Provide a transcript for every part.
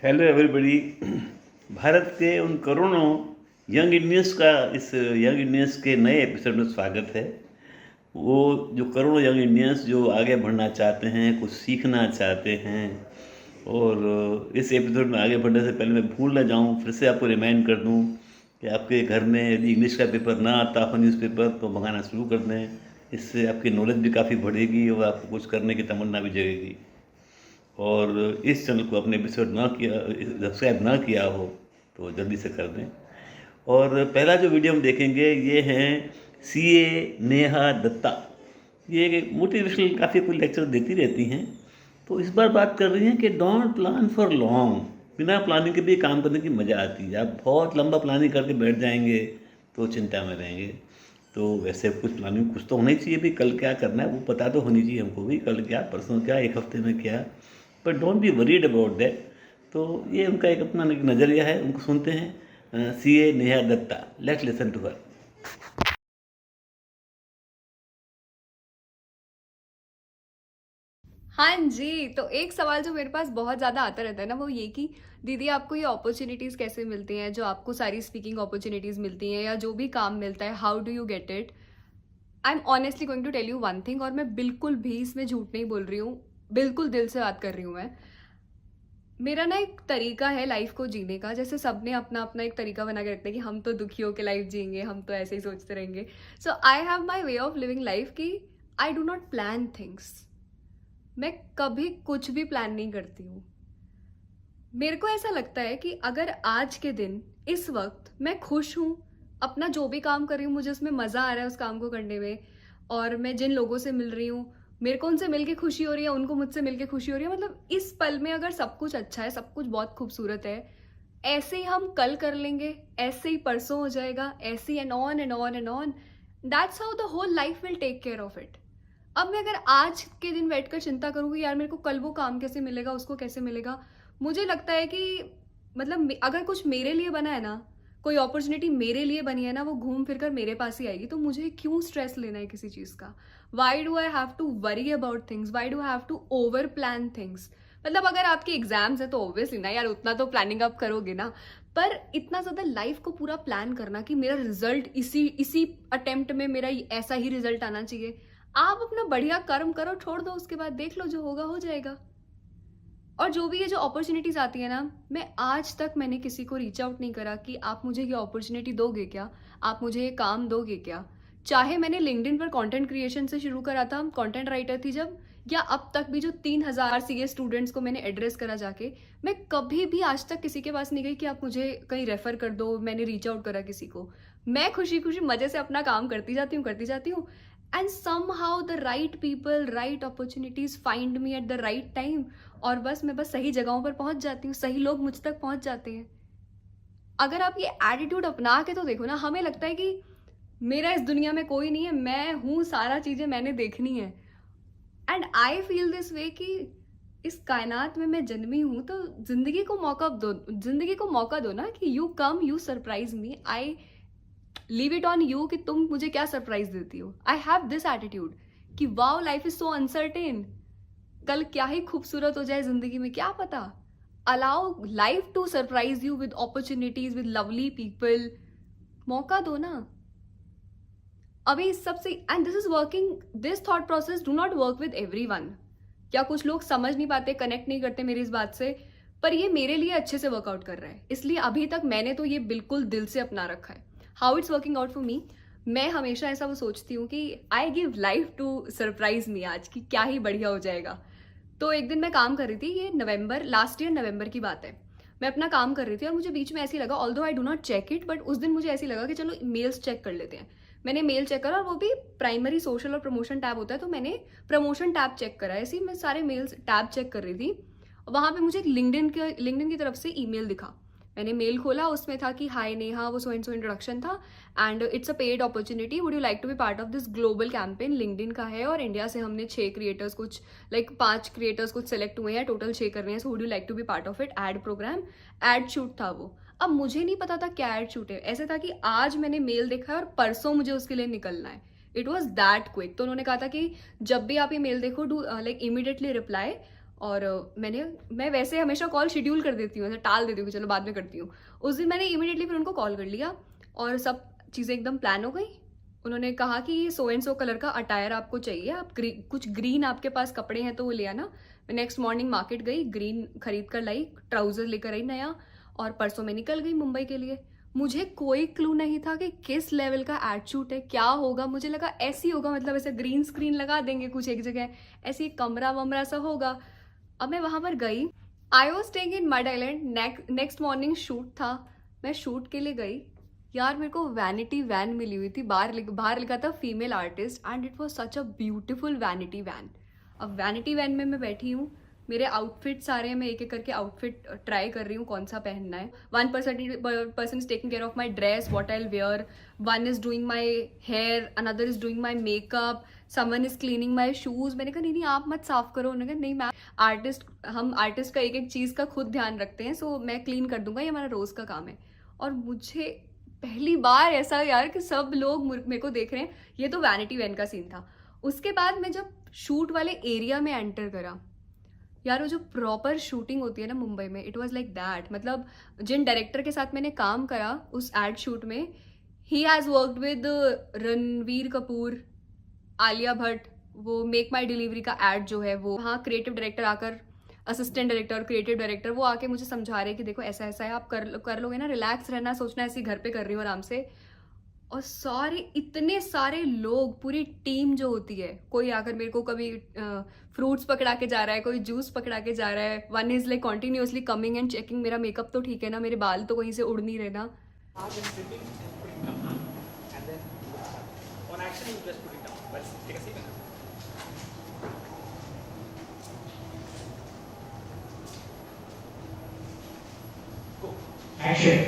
Hello everybody. Bharat के उन करोड़ों यंग इंडियंस का इस यंग इंडियंस के नए एपिसोड में स्वागत है। वो जो करोड़ों यंग इंडियंस जो आगे बढ़ना चाहते हैं, कुछ सीखना चाहते हैं, और इस एपिसोड में आगे बढ़ने से पहले मैं भूल ना जाऊं, फिर से आपको रिमाइंड कर दूं कि आपके घर में यदि इंग्लिश का पेपर ना आता हो, न्यूज़पेपर, तो मंगाना शुरू कर दें। इससे आपकी नॉलेज भी काफ़ी बढ़ेगी और आपको कुछ करने की तमन्ना भी जगेगी। और इस चैनल को आपने एपिसोड ना किया, सब्सक्राइब ना किया हो तो जल्दी से कर दें। और पहला जो वीडियो हम देखेंगे ये हैं सीए नेहा दत्ता। ये एक मोटिवेशनल काफ़ी कोई लेक्चर देती रहती हैं, तो इस बार बात कर रही हैं कि डोंट प्लान फॉर लॉन्ग। बिना प्लानिंग के भी काम करने की मज़ा आती है। आप बहुत लंबा प्लानिंग करके बैठ जाएंगे तो चिंता में रहेंगे। तो वैसे कुछ प्लानिंग कुछ तो होना ही चाहिए भी, कल क्या करना है वो पता तो होनी चाहिए हमको भी, कल क्या, परसों क्या, एक हफ्ते में क्या। But don't be worried about that. तो ये उनका एक अपना एक नज़रिया है, उनको सुनते हैं। CA Neha Dutta, let's listen to her. हाँ जी, तो एक सवाल जो मेरे पास बहुत ज़्यादा आता रहता है ना, वो ये कि दीदी आपको ये अपॉर्चुनिटीज़ कैसे मिलती हैं, जो आपको सारी स्पीकिंग अपॉर्चुनिटीज़ मिलती हैं या जो भी काम मिलता है, how do you get it? I am honestly going to tell you one thing, और मैं बिल्कुल भी इसमें झूठ नहीं बोल रही हूँ, बिल्कुल दिल से बात कर रही हूँ मैं। मेरा ना एक तरीका है लाइफ को जीने का। जैसे सबने अपना अपना एक तरीका बना के रखते हैं कि हम तो दुखी होकर लाइफ जिएंगे, हम तो ऐसे ही सोचते रहेंगे। So I have my way of living life कि I do not plan things. मैं कभी कुछ भी प्लान नहीं करती हूँ। मेरे को ऐसा लगता है कि अगर आज के दिन इस वक्त मैं खुश हूँ, अपना जो भी काम कर रही हूँ मुझे उसमें मज़ा आ रहा है उस काम को करने में, और मैं जिन लोगों से मिल रही हूँ मेरे को उनसे मिलके खुशी हो रही है, उनको मुझसे मिलके खुशी हो रही है, मतलब इस पल में अगर सब कुछ अच्छा है, सब कुछ बहुत खूबसूरत है, ऐसे ही हम कल कर लेंगे, ऐसे ही परसों हो जाएगा, ऐसे ही and on and on and on. That's how the whole life will take care of it. अब मैं अगर आज के दिन बैठकर चिंता करूंगी यार मेरे को कल वो काम कैसे मिलेगा, उसको कैसे मिलेगा, मुझे लगता है कि मतलब अगर कुछ मेरे लिए बना है ना, कोई अपॉर्चुनिटी मेरे लिए बनी है ना, वो घूम फिर कर मेरे पास ही आएगी। तो मुझे क्यों स्ट्रेस लेना है किसी चीज़ का? Why do I have to worry about things? Why do have to over plan things? मतलब अगर आपके एग्जाम्स है तो ऑब्वियसली ना यार, उतना तो प्लानिंग आप करोगे ना, पर इतना ज़्यादा लाइफ को पूरा प्लान करना कि मेरा रिजल्ट इसी इसी अटेम्प्ट में मेरा ऐसा ही रिजल्ट आना चाहिए। आप अपना बढ़िया कर्म करो, छोड़ दो, उसके बाद देख लो, जो होगा हो जाएगा। और जो भी ये जो अपॉर्चुनिटीज आती है ना, मैं आज तक मैंने किसी को रीच आउट नहीं करा कि आप मुझे ये अपॉर्चुनिटी दोगे क्या, आप मुझे ये काम दोगे क्या। चाहे मैंने लिंक्डइन पर कंटेंट क्रिएशन से शुरू करा था, कंटेंट राइटर थी जब, या अब तक भी जो 3,000 सीए स्टूडेंट्स को मैंने एड्रेस करा जाके, मैं कभी भी आज तक किसी के पास नहीं गई कि आप मुझे कहीं रेफर कर दो, मैंने रीच आउट करा किसी को। मैं खुशी खुशी मजे से अपना काम करती जाती हूँ। And somehow the right people, right opportunities find me at the right time, और बस मैं बस सही जगहों पर पहुंच जाती हूँ, सही लोग मुझ तक पहुंच जाते हैं। अगर आप ये एटीट्यूड अपना के तो देखो ना, हमें लगता है कि मेरा इस दुनिया में कोई नहीं है, मैं हूँ, सारा चीजें मैंने देखनी है। And I feel this way कि इस कायनात में मैं जन्मी हूं, तो जिंदगी को मौका दो, जिंदगी को मौका दो ना, कि you come, you surprise me, I leave it on you कि तुम मुझे क्या सरप्राइज देती हो। आई हैव दिस एटीट्यूड कि wow life is so uncertain, कल क्या ही खूबसूरत हो जाए जिंदगी में क्या पता। Allow life to surprise you with opportunities, with lovely people. मौका दो ना। अभी इस सबसे, and this is working, this thought process do not work with everyone. क्या कुछ लोग समझ नहीं पाते, कनेक्ट नहीं करते मेरी इस बात से, पर ये मेरे लिए अच्छे से वर्कआउट कर रहा है, इसलिए अभी तक मैंने तो ये बिल्कुल दिल से अपना रखा है। How it's working out for me, मैं हमेशा ऐसा वो सोचती हूँ कि I give life to surprise me, आज की क्या ही बढ़िया हो जाएगा। तो एक दिन मैं काम कर रही थी, ये नवंबर, लास्ट ईयर नवंबर की बात है, मैं अपना काम कर रही थी और मुझे बीच में ऐसी लगा, although I do not check it, but उस दिन मुझे ऐसी लगा कि चलो मेल्स चेक कर लेते हैं। मैंने मेल चेक करा, और वो भी प्राइमरी सोशल और प्रमोशन टैब होता है, तो मैंने प्रमोशन टैब चेक करा। ऐसे ही मैं सारे मेल्स टैब चेक कर रही थी, वहां पे मुझे एक लिंक्डइन की तरफ से ईमेल दिखा। मैंने मेल खोला, उसमें था कि हाय नेहा, वो सो एंड सो इंट्रोडक्शन था, and it's a paid opportunity, would you like to be part of this global campaign, LinkedIn का है, और इंडिया से हमने 6 क्रिएटर्स, कुछ लाइक 5 क्रिएटर्स कुछ सेलेक्ट हुए हैं, टोटल 6 करने हैं, so would you like to be part of it, ad program, ad shoot था वो। अब मुझे नहीं पता था क्या एड शूट है, ऐसे था कि आज मैंने मेल देखा है और परसों मुझे उसके लिए निकलना है। It was that quick. तो उन्होंने कहा था कि जब भी आप ये मेल देखो, डू लाइक इमीडिएटली रिप्लाई, और मैं वैसे हमेशा कॉल शेड्यूल कर देती हूँ, ऐसे टाल देती हूँ कि चलो बाद में करती हूँ। उस दिन मैंने इमीडिएटली फिर उनको कॉल कर लिया और सब चीज़ें एकदम प्लान हो गई। उन्होंने कहा कि ये सो एंड सो कलर का अटायर आपको चाहिए, आप कुछ ग्रीन आपके पास कपड़े हैं तो वो ले आना। मैं नेक्स्ट मॉर्निंग मार्केट गई, ग्रीन खरीद कर लाई, ट्राउजर लेकर आई नया, और परसों मैं निकल गई मुंबई के लिए। मुझे कोई क्लू नहीं था कि किस लेवल का एड शूट है, क्या होगा। मुझे लगा ऐसी होगा, मतलब ऐसे ग्रीन स्क्रीन लगा देंगे कुछ एक जगह, ऐसी कमरा वमरा सा होगा। अब मैं वहां पर गई, I was staying in mud island, next morning shoot था, मैं शूट के लिए गई। यार मेरे को वैनिटी वैन मिली हुई थी, बाहर लिखा था female artist, and it was such a beautiful vanity van. अब वैनिटी वैन में मैं बैठी हूँ, मेरे आउटफिट सारे हैं, मैं एक एक करके आउटफिट ट्राई कर रही हूँ कौन सा पहनना है। 1% is taking care of my dress, what I wear, 1 is doing my hair, another is doing my makeup, someone is cleaning my shoes. मैंने कहा नहीं आप मत साफ करो। उन्होंने कहा नहीं मैम, हम आर्टिस्ट का एक एक चीज़ का खुद ध्यान रखते हैं, सो मैं क्लीन कर दूंगा, ये हमारा रोज़ का काम है। और मुझे पहली बार ऐसा यार कि सब लोग मेरे को देख रहे हैं, ये तो वैनिटी वैन का सीन था। उसके बाद मैं जब शूट वाले एरिया में एंटर करा, यार वो जो प्रॉपर शूटिंग होती है ना मुंबई में, इट वाज लाइक दैट। मतलब जिन डायरेक्टर के साथ मैंने काम करा उस एड शूट में, he has worked with Ranveer Kapoor, Alia Bhatt, वो मेक माई डिलीवरी का एड जो है वो, हाँ क्रिएटिव डायरेक्टर आकर, असिस्टेंट डायरेक्टर और क्रिएटिव डायरेक्टर वो आके मुझे समझा रहे कि देखो ऐसा ऐसा है, आप कर लोगे ना, रिलैक्स रहना, सोचना ऐसे घर पे कर रही हूँ आराम से। और सारे इतने सारे लोग, पूरी टीम जो होती है, कोई आकर मेरे को कभी फ्रूट्स पकड़ा के जा रहा है, कोई जूस पकड़ा के जा रहा है, one is like continuously coming and checking मेरा मेकअप तो ठीक है ना, मेरे बाल तो कहीं से उड़ नहीं रहे ना। Then sitting, putting down, and then on action you just put it down. Let's take a seat. Go. Action.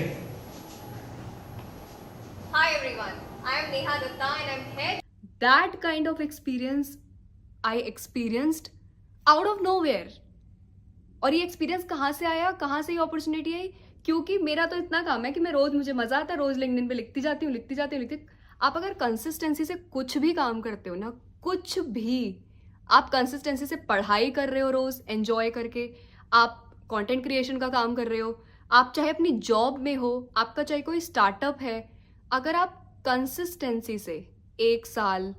Hi everyone, I am Neha Datta and I'm here. That kind of experience I experienced out of nowhere. और ये experience कहाँ से आया, कहाँ से ये opportunity आई? क्योंकि मेरा तो इतना काम है कि मैं रोज, मुझे मजा आता है, रोज लिंक्डइन पे लिखती जाती हूँ। आप अगर कंसिस्टेंसी से कुछ भी काम करते हो ना, कुछ भी, आप कंसिस्टेंसी से पढ़ाई कर रहे हो रोज एंजॉय करके, आप कंटेंट क्रिएशन का काम कर रहे हो, आप चाहे अपनी जॉब में हो, आपका चाहे कोई स्टार्टअप है, अगर आप कंसिस्टेंसी से 1 साल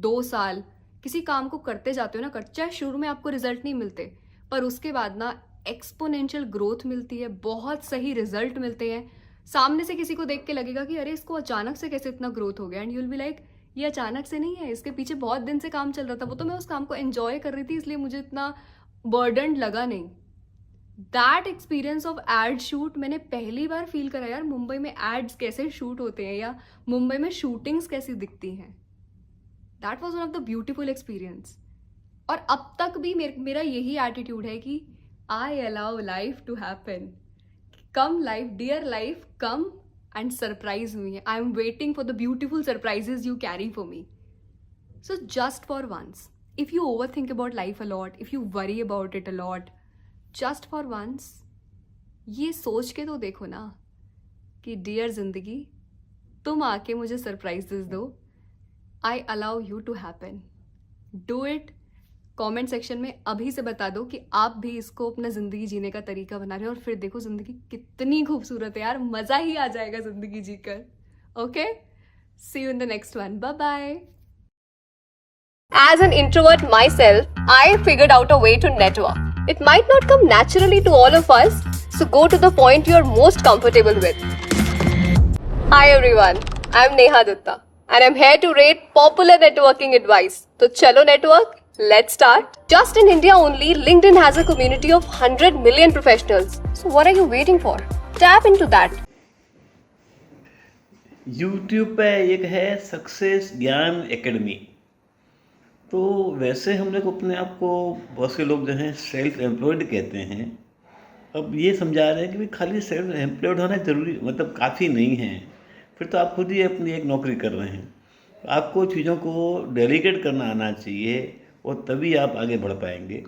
2 साल किसी काम को करते जाते हो ना, चाहे शुरू में आपको रिजल्ट नहीं मिलते, पर उसके बाद ना एक्सपोनेंशियल ग्रोथ मिलती है, बहुत सही रिजल्ट मिलते हैं। सामने से किसी को देख के लगेगा कि अरे इसको अचानक से कैसे इतना ग्रोथ हो गया, and you will be like ये अचानक से नहीं है, इसके पीछे बहुत दिन से काम चल रहा था, वो तो मैं उस काम को एंजॉय कर रही थी, इसलिए मुझे इतना बर्डन लगा नहीं। That experience of ad shoot मैंने पहली बार फील करा यार, मुंबई में एड्स कैसे शूट होते हैं या मुंबई में शूटिंग्स कैसी दिखती हैं। That was one of the beautiful experience. और अब तक भी मेरा यही एटीट्यूड है कि I allow life to happen. Come life, dear life, come and surprise me. I am waiting for the beautiful surprises you carry for me. So just for once, if you over think about life a lot, if you worry about it a lot, just for once ये सोच के तो देखो ना कि dear जिंदगी, तुम आके मुझे सरप्राइजेस दो। I allow you to happen. Do it. Comment section में अभी से बता दो कि आप भी इसको अपना ज़िंदगी जीने का तरीका बना रहे हो, और फिर देखो ज़िंदगी कितनी खूबसूरत है यार, मज़ा ही आ जाएगा ज़िंदगी जीकर। Okay, see you in the next one, bye bye. As an introvert myself, I figured out a way to network. It might not come naturally to all of us, so go to the point you're most comfortable with. Hi everyone, I'm Neha Datta and I'm here to rate popular networking advice. So chalo network, let's start. Just in India only, LinkedIn has a community of 100 million professionals. So what are you waiting for? Tap into that. YouTube पे एक है success ज्ञान academy. तो वैसे हम लोग अपने आप को, बहुत से लोग जो हैं सेल्फ एम्प्लॉयड कहते हैं। अब ये समझा रहे हैं कि भाई खाली सेल्फ एम्प्लॉयड होना ज़रूरी, मतलब काफ़ी नहीं है, फिर तो आप खुद ही अपनी एक नौकरी कर रहे हैं। तो आपको चीज़ों को डेलीगेट करना आना चाहिए और तभी आप आगे बढ़ पाएंगे।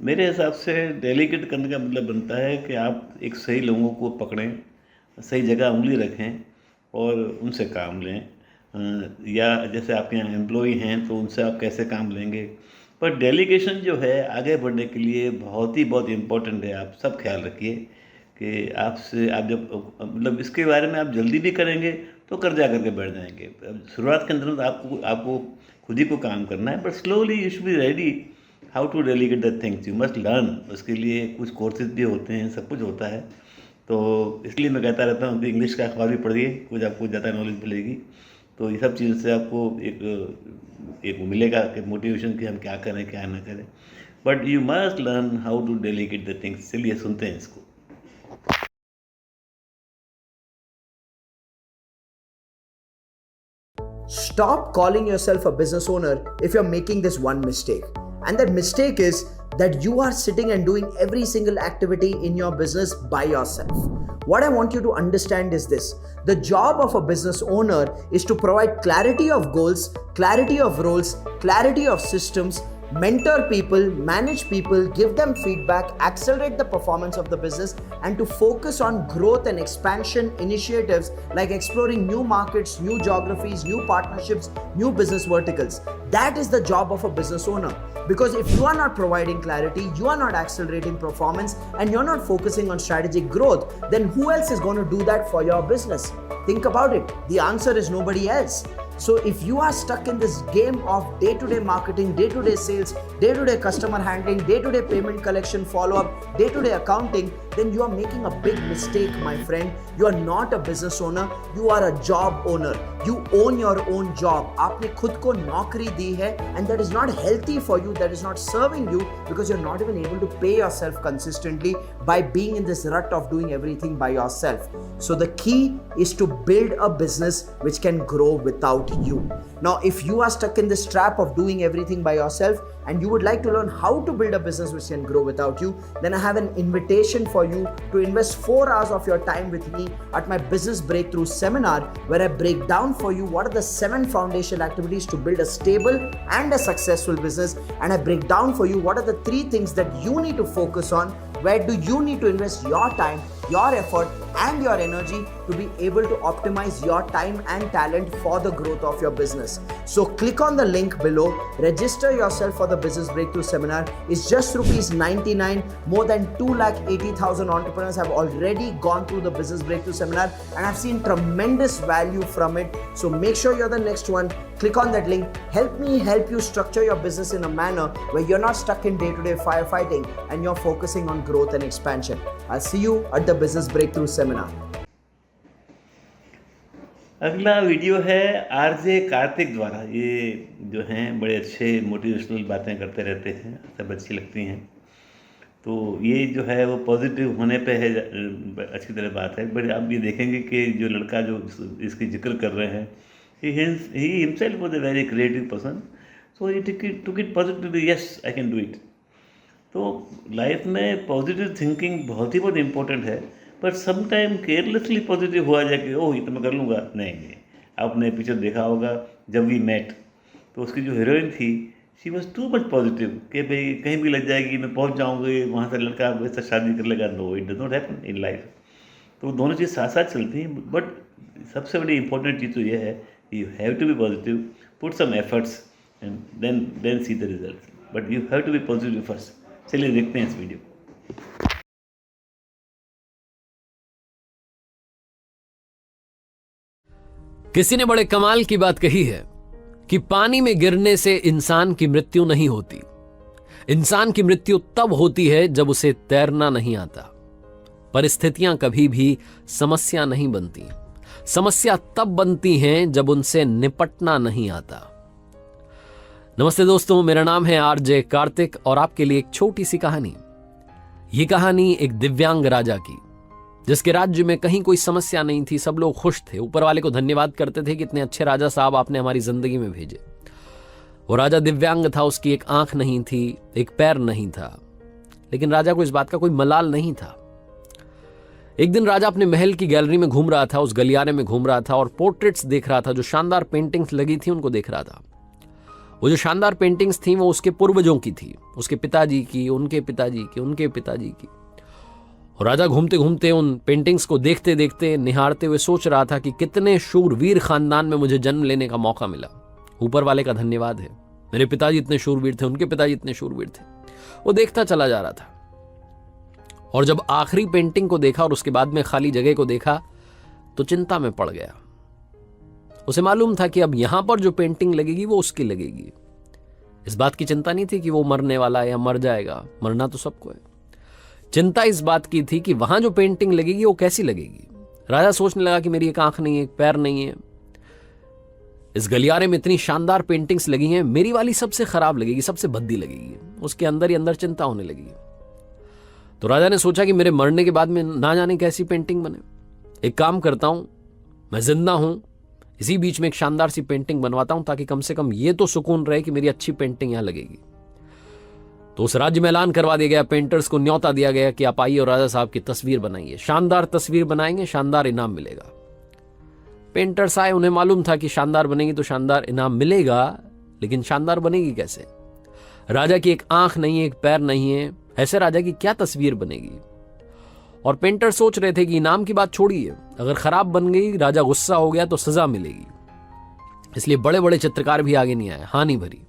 मेरे हिसाब से डेलीगेट करने का मतलब बनता है कि आप एक सही लोगों को पकड़ें, सही जगह उंगली रखें और उनसे काम लें। या जैसे आपके यहाँ एम्प्लॉई हैं तो उनसे आप कैसे काम लेंगे, पर डेलीगेशन जो है आगे बढ़ने के लिए बहुत इम्पोर्टेंट है। आप सब ख्याल रखिए कि आपसे आप जब मतलब इसके बारे में आप जल्दी भी करेंगे तो कर्जा करके बैठ जाएंगे। अब शुरुआत के अंदर तो आपको खुद ही को काम करना है, but slowly you should be ready how to delegate the things. You must learn. उसके लिए कुछ कोर्सेज भी होते हैं, सब कुछ होता है। तो इसलिए मैं कहता रहता हूँ कि इंग्लिश का अखबार भी पढ़िए, कुछ आपको ज़्यादा नॉलेज मिलेगी। तो ये सब चीज़ों से आपको एक मिलेगा कि मोटिवेशन कि हम क्या करें क्या ना करें। But you must learn how to delegate the things. चलिए सुनते हैं इसको। Stop calling yourself a business owner if you're making this one mistake. And that mistake is that you are sitting and doing every single activity in your business by yourself. What I want you to understand is this: the job of a business owner is to provide clarity of goals, clarity of roles, clarity of systems, mentor people, manage people, give them feedback, accelerate the performance of the business, and to focus on growth and expansion initiatives like exploring new markets, new geographies, new partnerships, new business verticals. That is the job of a business owner. Because if you are not providing clarity, you are not accelerating performance, and you're not focusing on strategic growth, then who else is going to do that for your business? Think about it. The answer is nobody else. So if you are stuck in this game of day-to-day marketing, day-to-day sales, day-to-day customer handling, day-to-day payment collection follow-up, day-to-day accounting, then you are making a big mistake, my friend. You are not a business owner, you are a job owner. You own your own job. आपने खुद को नौकरी दी है, and that is not healthy for you, that is not serving you, because you're not even able to pay yourself consistently by being in this rut of doing everything by yourself. So the key is to build a business which can grow without you. Now, if you are stuck in this trap of doing everything by yourself and you would like to learn how to build a business which can grow without you, then I have an invitation for you to invest 4 hours of your time with me at my Business Breakthrough Seminar, where I break down for you what are the 7 foundational activities to build a stable and a successful business, and I break down for you what are the 3 things that you need to focus on. Where do you need to invest your time, your effort, and your energy to be able to optimize your time and talent for the growth of your business? So click on the link below, register yourself for the Business Breakthrough Seminar. It's just ₹99. More than 280,000 entrepreneurs have already gone through the Business Breakthrough Seminar, and I've seen tremendous value from it. So make sure you're the next one. Click on that link. Help me help you structure your business in a manner where you're not stuck in day-to-day firefighting and you're focusing on growth and expansion. I'll see you at the Business Breakthrough Seminar. अगला video है RJ Kartik द्वारा। ये जो हैं बड़े अच्छे motivational बातें करते रहते हैं, सब अच्छी लगती हैं। तो ये जो है वो पॉजिटिव होने पे है, अच्छी तरह बात है। बट आप ये देखेंगे कि जो लड़का जो इसकी जिक्र कर रहे हैं, he himself was a very creative person, so he took it positively. Yes, I can do it. तो लाइफ में पॉजिटिव थिंकिंग बहुत इम्पोर्टेंट है, पर समटाइम केयरलेसली पॉजिटिव हुआ जाए कि ओह ये तो मैं कर लूँगा। नहीं, आपने पिक्चर देखा होगा जब वी मेट, तो उसकी जो हीरोइन थी, she was too much positive कि भाई कहीं भी लग जाएगी, मैं पहुँच जाऊँगी, वहाँ से लड़का वैसा शादी कर लेगा। No, it does not happen in life. तो दोनों चीज़ साथ साथ चलती हैं, बट सबसे बड़ी इंपॉर्टेंट चीज़ तो ये है, you have to be positive, put some efforts, and then see the results. But you have to be positive first. चलिए देखते हैं इस वीडियो। किसी ने बड़े कमाल की बात कही है कि पानी में गिरने से इंसान की मृत्यु नहीं होती। इंसान की मृत्यु तब होती है जब उसे तैरना नहीं आता। परिस्थितियां कभी भी समस्या नहीं बनती। समस्या तब बनती हैं जब उनसे निपटना नहीं आता। नमस्ते दोस्तों, मेरा नाम है आरजे कार्तिक और आपके लिए एक छोटी सी कहानी। ये कहानी एक दिव्यांग राजा की, जिसके राज्य में कहीं कोई समस्या नहीं थी, सब लोग खुश थे, ऊपर वाले को धन्यवाद करते थे कि इतने अच्छे राजा साहब आपने हमारी जिंदगी में भेजे। वो राजा दिव्यांग था, उसकी एक आंख नहीं थी, एक पैर नहीं था, लेकिन राजा को इस बात का कोई मलाल नहीं था। एक दिन राजा अपने महल की गैलरी में घूम रहा था, उस गलियारे में घूम रहा था और पोर्ट्रेट्स देख रहा था। जो शानदार पेंटिंग्स लगी थी उनको देख रहा था। वो जो शानदार पेंटिंग्स थी वो उसके पूर्वजों की थी, उसके पिताजी की, उनके पिताजी की, उनके पिताजी की। और राजा घूमते घूमते उन पेंटिंग्स को देखते देखते, निहारते हुए सोच रहा था कि कितने शूरवीर खानदान में मुझे जन्म लेने का मौका मिला। ऊपर वाले का धन्यवाद है। मेरे पिताजी इतने शूरवीर थे, उनके पिताजी इतने शूरवीर थे। वो देखता चला जा रहा था, और जब आखिरी पेंटिंग को देखा और उसके बाद में खाली जगह को देखा तो चिंता में पड़ गया। उसे मालूम था कि अब यहां पर जो पेंटिंग लगेगी वो उसकी लगेगी। इस बात की चिंता नहीं थी कि वो मरने वाला है या मर जाएगा, मरना तो सबको है। चिंता इस बात की थी कि वहां जो पेंटिंग लगेगी वो कैसी लगेगी। राजा सोचने लगा कि मेरी एक आंख नहीं है, एक पैर नहीं है, इस गलियारे में इतनी शानदार पेंटिंग्स लगी हैं, मेरी वाली सबसे खराब लगेगी, सबसे भद्दी लगेगी। उसके अंदर ही अंदर चिंता होने लगी। तो राजा ने सोचा कि मेरे मरने के बाद में ना जाने कैसी पेंटिंग बने। एक काम करता हूं, मैं जिंदा हूं, इसी बीच में एक शानदार सी पेंटिंग बनवाता हूं, ताकि कम से कम ये तो सुकून रहे कि मेरी अच्छी पेंटिंग यहां लगेगी। तो उस राज्य में ऐलान करवा दिया गया, पेंटर्स को न्योता दिया गया कि आप आइए और राजा साहब की तस्वीर बनाइए, शानदार तस्वीर बनाएंगे, शानदार इनाम मिलेगा। पेंटर्स आए, उन्हें मालूम था कि शानदार बनेगी तो शानदार इनाम मिलेगा, लेकिन शानदार बनेगी कैसे? राजा की एक आंख नहीं है, एक पैर नहीं है, ऐसे राजा की क्या तस्वीर बनेगी? और पेंटर सोच रहे थे कि इनाम की बात छोड़िए, अगर खराब बन गई, राजा गुस्सा हो गया तो सजा मिलेगी। इसलिए बड़े बड़े चित्रकार भी आगे नहीं आए, हानि भरी।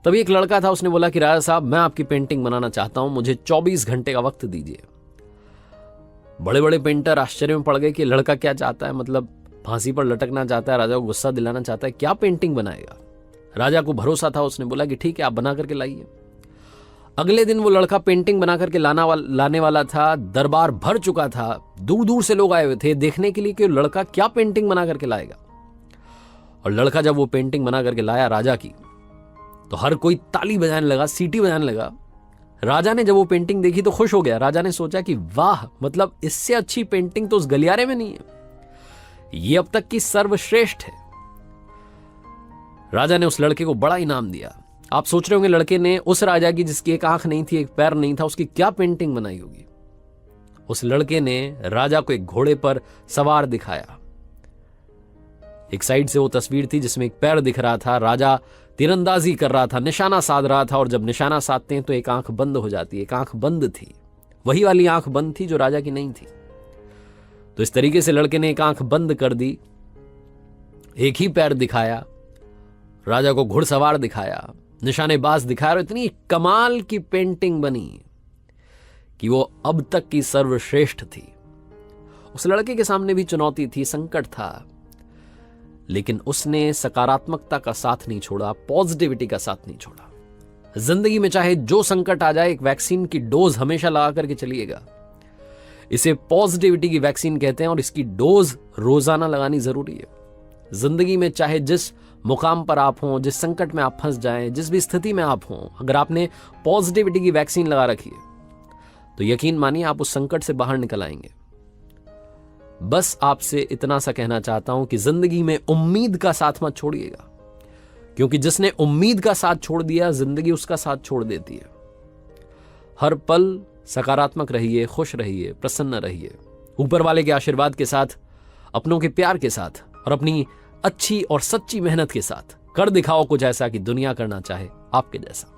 तभी एक लड़का था, उसने बोला कि राजा साहब, मैं आपकी पेंटिंग बनाना चाहता हूं, मुझे 24 घंटे का वक्त दीजिए। बड़े बड़े पेंटर आश्चर्य में पड़ गए कि लड़का क्या चाहता है, मतलब फांसी पर लटकना चाहता है, राजा को गुस्सा दिलाना चाहता है, क्या पेंटिंग बनाएगा? राजा को भरोसा था, उसने बोला कि ठीक है, आप बना करके लाइए। अगले दिन वो लड़का पेंटिंग बना करके लाने वाला था। दरबार भर चुका था, दूर दूर से लोग आए हुए थे देखने के लिए कि लड़का क्या पेंटिंग बना करके लाएगा। और लड़का जब वो पेंटिंग बना करके लाया राजा की, तो हर कोई ताली बजाने लगा, सीटी बजाने लगा। राजा ने जब वो पेंटिंग देखी तो खुश हो गया। राजा ने सोचा कि वाह, मतलब इससे अच्छी पेंटिंग तो उस गलियारे में नहीं है, ये अब तक की सर्वश्रेष्ठ है। राजा ने उस लड़के को बड़ा इनाम दिया। आप सोच रहे होंगे लड़के ने उस राजा की जिसकी एक आंख नहीं थी, एक पैर नहीं था, उसकी क्या पेंटिंग बनाई होगी। उस लड़के ने राजा को एक घोड़े पर सवार दिखाया। एक साइड से वो तस्वीर थी जिसमें एक पैर दिख रहा था, राजा तीरंदाजी कर रहा था, निशाना साध रहा था, और जब निशाना साधते हैं तो एक आंख बंद हो जाती है। एक आंख बंद थी, वही वाली आंख बंद थी जो राजा की नहीं थी। तो इस तरीके से लड़के ने एक आंख बंद कर दी, एक ही पैर दिखाया, राजा को घुड़सवार दिखाया, निशानेबाज दिखाया, और इतनी कमाल की पेंटिंग बनी कि वो अब तक की सर्वश्रेष्ठ थी। उस लड़के के सामने भी चुनौती थी, संकट था, लेकिन उसने सकारात्मकता का साथ नहीं छोड़ा, पॉजिटिविटी का साथ नहीं छोड़ा। जिंदगी में चाहे जो संकट आ जाए, एक वैक्सीन की डोज हमेशा लगा करके चलिएगा। इसे पॉजिटिविटी की वैक्सीन कहते हैं, और इसकी डोज रोजाना लगानी जरूरी है। जिंदगी में चाहे जिस मुकाम पर आप हों, जिस संकट में आप फंस जाएं, जिस भी स्थिति में आप हों, अगर आपने पॉजिटिविटी की वैक्सीन लगा रखी है तो यकीन मानिए आप उस संकट से बाहर निकल आएंगे। बस आपसे इतना सा कहना चाहता हूं कि जिंदगी में उम्मीद का साथ मत छोड़िएगा, क्योंकि जिसने उम्मीद का साथ छोड़ दिया, जिंदगी उसका साथ छोड़ देती है। हर पल सकारात्मक रहिए, खुश रहिए, प्रसन्न रहिए, ऊपर वाले के आशीर्वाद के साथ, अपनों के प्यार के साथ, और अपनी अच्छी और सच्ची मेहनत के साथ कर दिखाओ कुछ ऐसा कि दुनिया करना चाहे आपके जैसा।